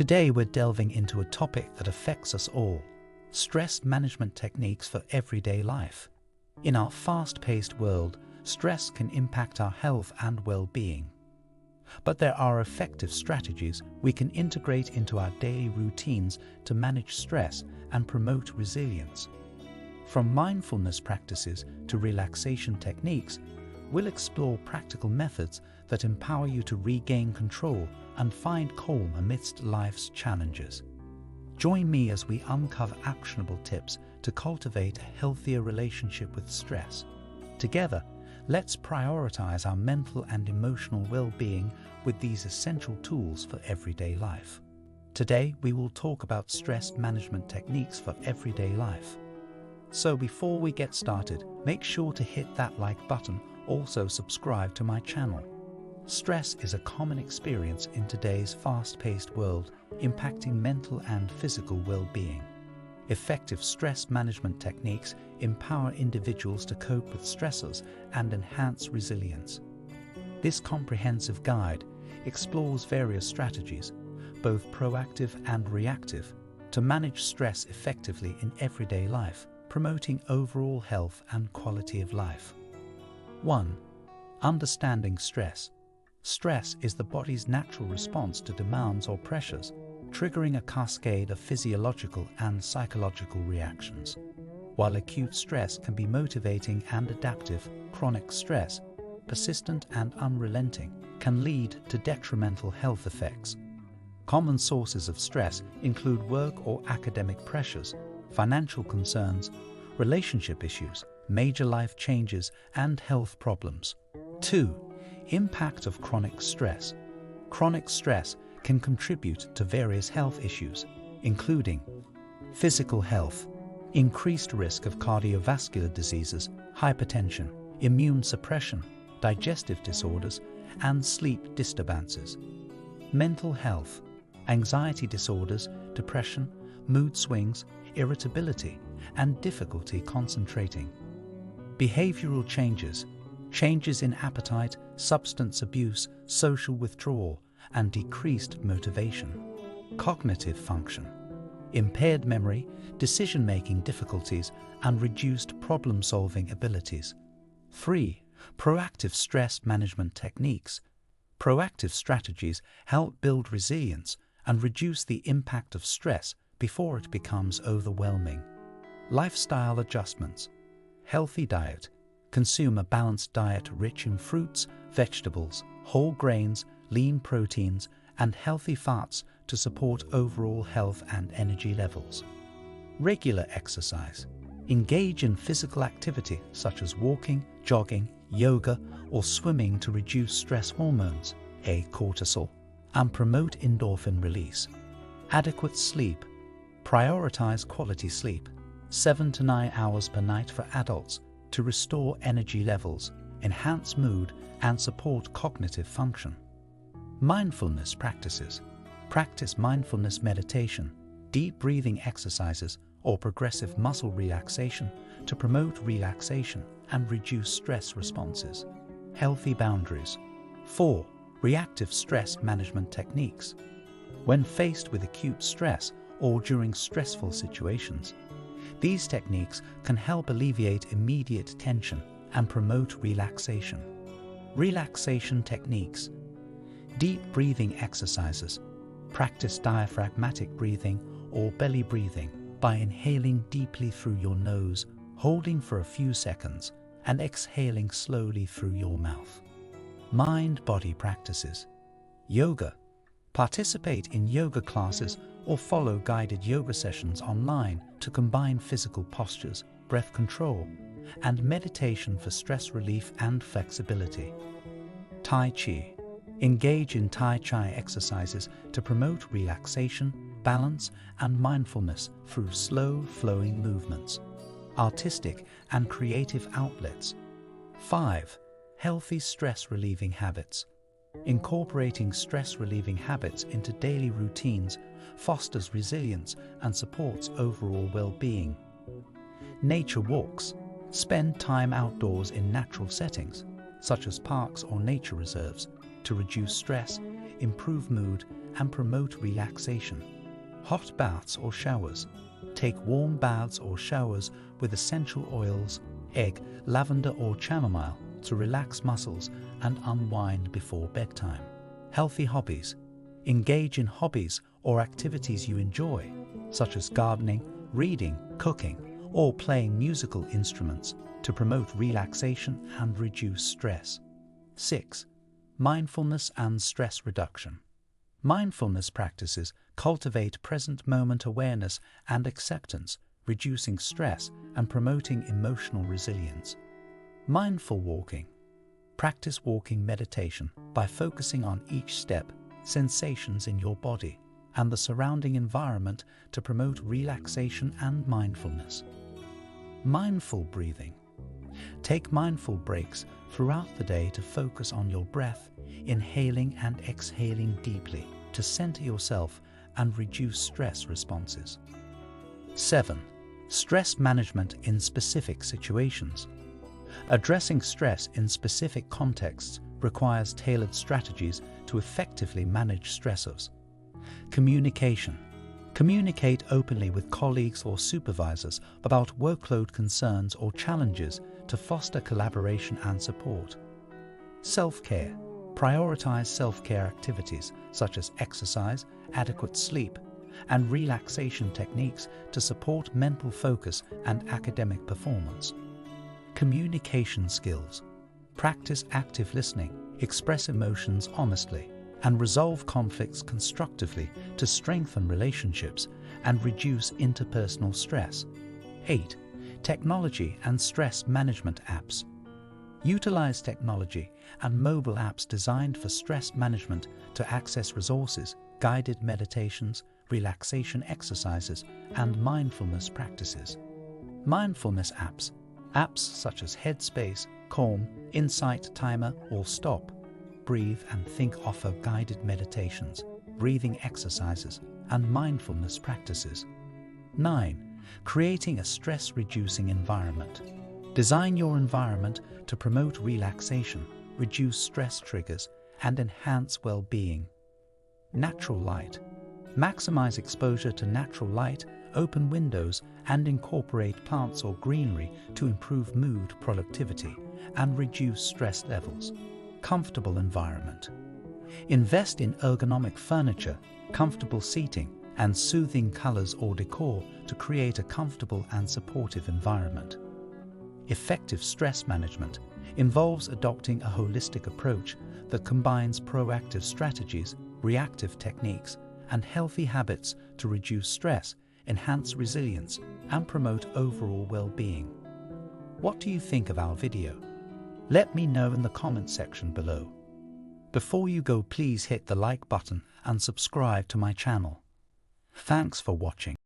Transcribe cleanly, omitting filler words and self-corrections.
Today we're delving into a topic that affects us all: stress management techniques for everyday life. In our fast-paced world, stress can impact our health and well-being. But there are effective strategies we can integrate into our daily routines to manage stress and promote resilience. From mindfulness practices to relaxation techniques, we'll explore practical methods that empower you to regain control and find calm amidst life's challenges. Join me as we uncover actionable tips to cultivate a healthier relationship with stress. Together, let's prioritize our mental and emotional well-being with these essential tools for everyday life. Today, we will talk about stress management techniques for everyday life. So before we get started, make sure to hit that like button. Also subscribe to my channel. Stress is a common experience in today's fast-paced world, impacting mental and physical well-being. Effective stress management techniques empower individuals to cope with stressors and enhance resilience. This comprehensive guide explores various strategies, both proactive and reactive, to manage stress effectively in everyday life, promoting overall health and quality of life. 1. Understanding stress. Stress is the body's natural response to demands or pressures, triggering a cascade of physiological and psychological reactions. While acute stress can be motivating and adaptive, chronic stress, persistent and unrelenting, can lead to detrimental health effects. Common sources of stress include work or academic pressures, financial concerns, relationship issues, major life changes, and health problems. 2. Impact of chronic stress. Chronic stress can contribute to various health issues, including physical health, increased risk of cardiovascular diseases, hypertension, immune suppression, digestive disorders, and sleep disturbances. Mental health, anxiety disorders, depression, mood swings, irritability, and difficulty concentrating. Behavioral changes, changes in appetite, substance abuse, social withdrawal, and decreased motivation. Cognitive function, impaired memory, decision-making difficulties, and reduced problem-solving abilities. 3. Proactive stress management techniques. Proactive strategies help build resilience and reduce the impact of stress before it becomes overwhelming. Lifestyle adjustments. Healthy diet. Consume a balanced diet rich in fruits, vegetables, whole grains, lean proteins, and healthy fats to support overall health and energy levels. Regular exercise. Engage in physical activity such as walking, jogging, yoga, or swimming to reduce stress hormones, cortisol, and promote endorphin release. Adequate sleep. Prioritize quality sleep, 7 to 9 hours per night for adults, to restore energy levels, enhance mood, and support cognitive function. Mindfulness practices. Practice mindfulness meditation, deep breathing exercises, or progressive muscle relaxation to promote relaxation and reduce stress responses. Healthy boundaries. 4. Reactive stress management techniques. When faced with acute stress or during stressful situations, these techniques can help alleviate immediate tension and promote relaxation. Relaxation techniques. Deep breathing exercises. Practice diaphragmatic breathing or belly breathing by inhaling deeply through your nose, holding for a few seconds, and exhaling slowly through your mouth. Mind-body practices. Yoga. Participate in yoga classes or follow guided yoga sessions online to combine physical postures, breath control, and meditation for stress relief and flexibility. Tai Chi. Engage in Tai Chi exercises to promote relaxation, balance, and mindfulness through slow, flowing movements. Artistic and creative outlets. 5. Healthy stress-relieving habits. Incorporating stress-relieving habits into daily routines fosters resilience and supports overall well-being. Nature walks. Spend time outdoors in natural settings, such as parks or nature reserves, to reduce stress, improve mood, and promote relaxation. Hot baths or showers. Take warm baths or showers with essential oils, egg, lavender or chamomile to relax muscles and unwind before bedtime. Healthy hobbies. Engage in hobbies or activities you enjoy, such as gardening, reading, cooking, or playing musical instruments to promote relaxation and reduce stress. 6. Mindfulness and stress reduction. Mindfulness practices cultivate present moment awareness and acceptance, reducing stress and promoting emotional resilience. Mindful walking. Practice walking meditation by focusing on each step, sensations in your body, and the surrounding environment to promote relaxation and mindfulness. Mindful breathing. Take mindful breaks throughout the day to focus on your breath, inhaling and exhaling deeply to center yourself and reduce stress responses. 7. Stress management in specific situations. Addressing stress in specific contexts requires tailored strategies to effectively manage stressors. Communication. Communicate openly with colleagues or supervisors about workload concerns or challenges to foster collaboration and support. Self-care. Prioritize self-care activities such as exercise, adequate sleep, and relaxation techniques to support mental focus and academic performance. Communication skills. Practice active listening, express emotions honestly, and resolve conflicts constructively to strengthen relationships and reduce interpersonal stress. 8. Technology and stress management apps. Utilize technology and mobile apps designed for stress management to access resources, guided meditations, relaxation exercises, and mindfulness practices. Mindfulness apps. Apps such as Headspace, Calm, Insight Timer, or Stop, Breathe and Think offer guided meditations, breathing exercises, and mindfulness practices. 9. Creating a stress-reducing environment. Design your environment to promote relaxation, reduce stress triggers, and enhance well-being. Natural light. Maximize exposure to natural light, open windows, and incorporate plants or greenery to improve mood, productivity, and reduce stress levels. Comfortable environment. Invest in ergonomic furniture, comfortable seating, and soothing colors or decor to create a comfortable and supportive environment. Effective stress management involves adopting a holistic approach that combines proactive strategies, reactive techniques, and healthy habits to reduce stress, enhance resilience, and promote overall well-being. What do you think of our video? Let me know in the comment section below. Before you go, please hit the like button and subscribe to my channel. Thanks for watching.